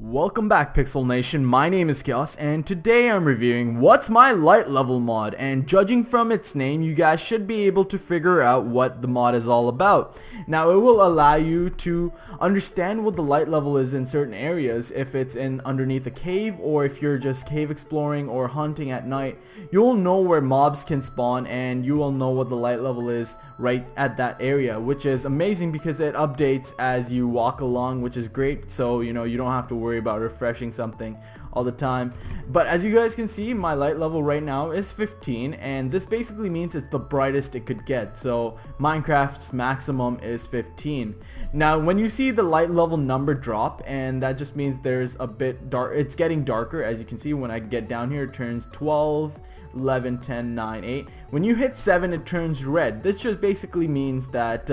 Welcome back, Pixel Nation. My name is Chaos, and today I'm reviewing What's My Light Level mod, and judging from its name, you guys should be able to figure out what the mod is all about. Now, it will allow you to understand what the light level is in certain areas, if it's in underneath a cave, or if you're just cave exploring or hunting at night. You'll know where mobs can spawn, and you will know what the light level is right at that area, which is amazing because it updates as you walk along, which is great. So you don't have to worry about refreshing something all the time. But as you guys can see, my light level right now is 15, and this basically means it's the brightest it could get. So Minecraft's maximum is 15. Now when you see the light level number drop, and that just means there's a bit dark, it's getting darker. As you can see, when I get down here, it turns 12, 11, 10, 9, 8. When you hit 7, it turns red. This just basically means that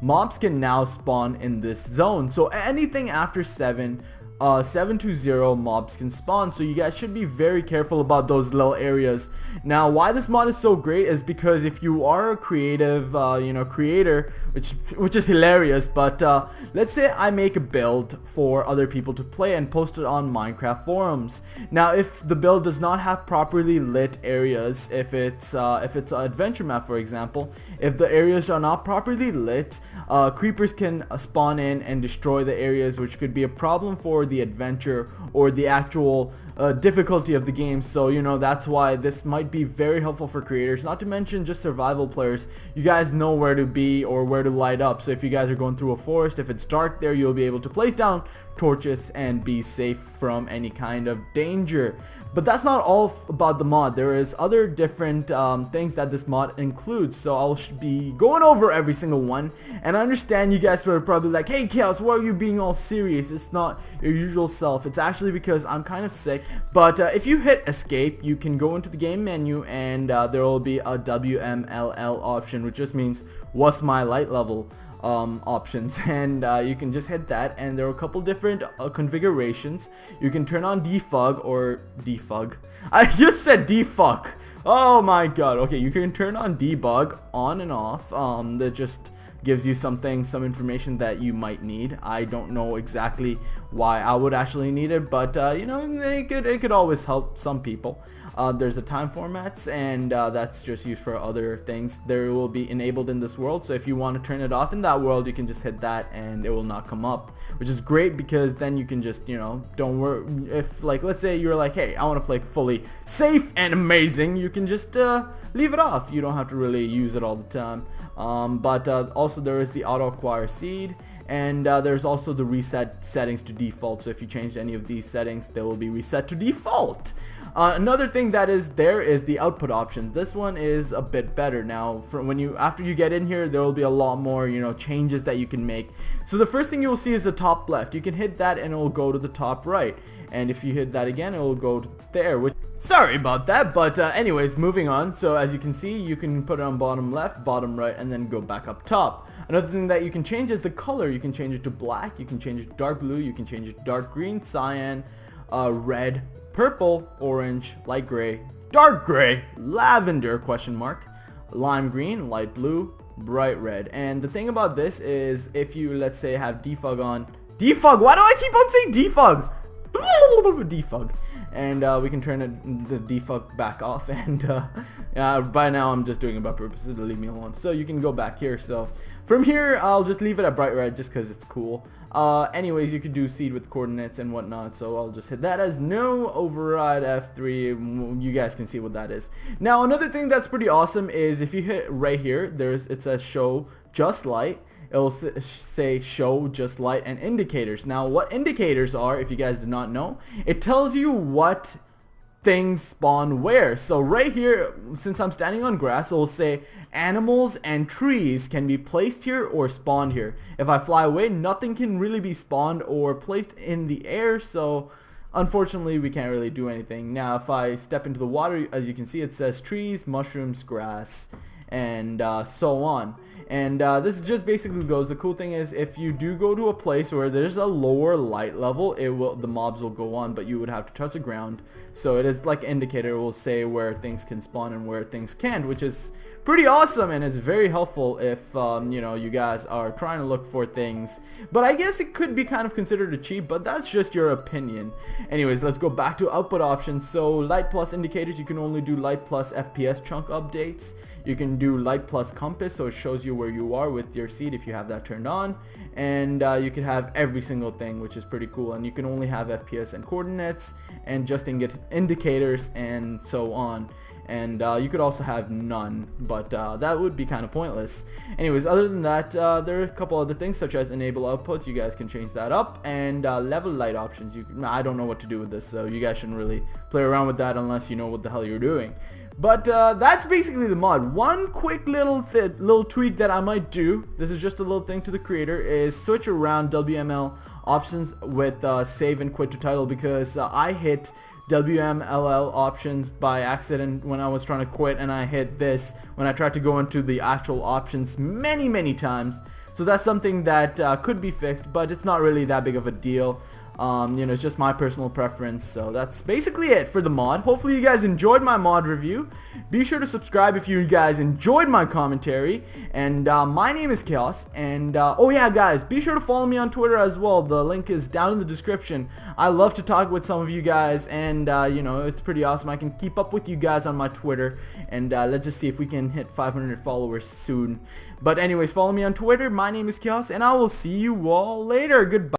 mobs can now spawn in this zone. So anything after 7 to 0 mobs can spawn, so you guys should be very careful about those little areas. Now why this mod is so great is because if you are a creative creator, which is hilarious, but let's say I make a build for other people to play and post it on Minecraft forums. Now if the build does not have properly lit areas, if it's an adventure map, for example, if the areas are not properly lit, creepers can spawn in and destroy the areas, which could be a problem for the adventure or the actual difficulty of the game. So that's why this might be very helpful for creators, not to mention just survival players. You guys know where to be or where to light up, so if you guys are going through a forest, if it's dark there, you'll be able to place down torches and be safe from any kind of danger. But that's not all about the mod. There is other different things that this mod includes, so I'll be going over every single one. And I understand you guys were probably like, hey Chaos, why are you being all serious? It's not your usual self. It's actually because I'm kind of sick. But if you hit escape, you can go into the game menu, and there will be a WMLL option, which just means what's my light level options, and you can just hit that, and there are a couple different configurations. You can turn on defog or defug. I just said defug. Oh my god. Okay, you can turn on debug on and off. That just gives you some information that you might need. I don't know exactly why I would actually need it, but it could always help some people. There's a time formats, and that's just used for other things. There will be enabled in this world, so if you want to turn it off in that world, you can just hit that and it will not come up, which is great because then you can just don't worry. If, like, let's say you're like, hey, I want to play fully safe and amazing, you can just leave it off. You don't have to really use it all the time. But also there is the auto acquire seed, and there's also the reset settings to default. So if you change any of these settings, they will be reset to default. Another thing that is there is the output options. This one is a bit better. Now after you get in here, there will be a lot more changes that you can make. So the first thing you will see is the top left. You can hit that and it will go to the top right, and if you hit that again, it will go to there, which, sorry about that, but anyways, moving on. So as you can see, you can put it on bottom left, bottom right, and then go back up top. Another thing that you can change is the color. You can change it to black, you can change it to dark blue, you can change it to dark green, cyan, red, purple, orange, light gray, dark gray, lavender, lime green, light blue, bright red. And the thing about this is, if you, let's say, have defog on, why do I keep on saying defog? Defog. And we can turn the defog back off, and by now I'm just doing it by purpose to leave me alone. So you can go back here. So from here, I'll just leave it at bright red just because it's cool. Anyways, you could do seed with coordinates and whatnot, so I'll just hit that as no, override F3. You guys can see what that is. Now another thing that's pretty awesome is if you hit right here, it says show just light. It'll say show just light and indicators. Now what indicators are, if you guys did not know, it tells you what things spawn where. So right here, since I'm standing on grass, it will say animals and trees can be placed here or spawned here. If I fly away, nothing can really be spawned or placed in the air, so unfortunately we can't really do anything. Now if I step into the water, as you can see, it says trees, mushrooms, grass, and so on. And this just basically goes, the cool thing is, if you do go to a place where there's a lower light level, the mobs will go on, but you would have to touch the ground. So it is like an indicator. It will say where things can spawn and where things can't, which is pretty awesome, and it's very helpful if you know, you guys are trying to look for things. But I guess it could be kind of considered a cheat, but that's just your opinion. Anyways, let's go back to output options. So light plus indicators, you can only do light plus FPS chunk updates. You can do light plus compass, so it shows you where you are with your seat if you have that turned on. And you can have every single thing, which is pretty cool. And you can only have FPS and coordinates and just indicators and so on. And you could also have none, but that would be kind of pointless. Anyways, other than that, there are a couple other things such as enable outputs. You guys can change that up, and level light options. I don't know what to do with this, so you guys shouldn't really play around with that unless you know what the hell you're doing. But that's basically the mod. One quick little tweak that I might do, this is just a little thing to the creator, is switch around WML options with save and quit to title, because I hit WMLL options by accident when I was trying to quit, and I hit this when I tried to go into the actual options many times. So that's something that could be fixed, but it's not really that big of a deal. You know, it's just my personal preference. So that's basically it for the mod. Hopefully you guys enjoyed my mod review. Be sure to subscribe if you guys enjoyed my commentary. And my name is Chaos. And oh yeah, guys, be sure to follow me on Twitter as well. The link is down in the description. I love to talk with some of you guys, and you know, it's pretty awesome. I can keep up with you guys on my Twitter, and let's just see if we can hit 500 followers soon. But anyways, follow me on Twitter. My name is Chaos, and I will see you all later. Goodbye.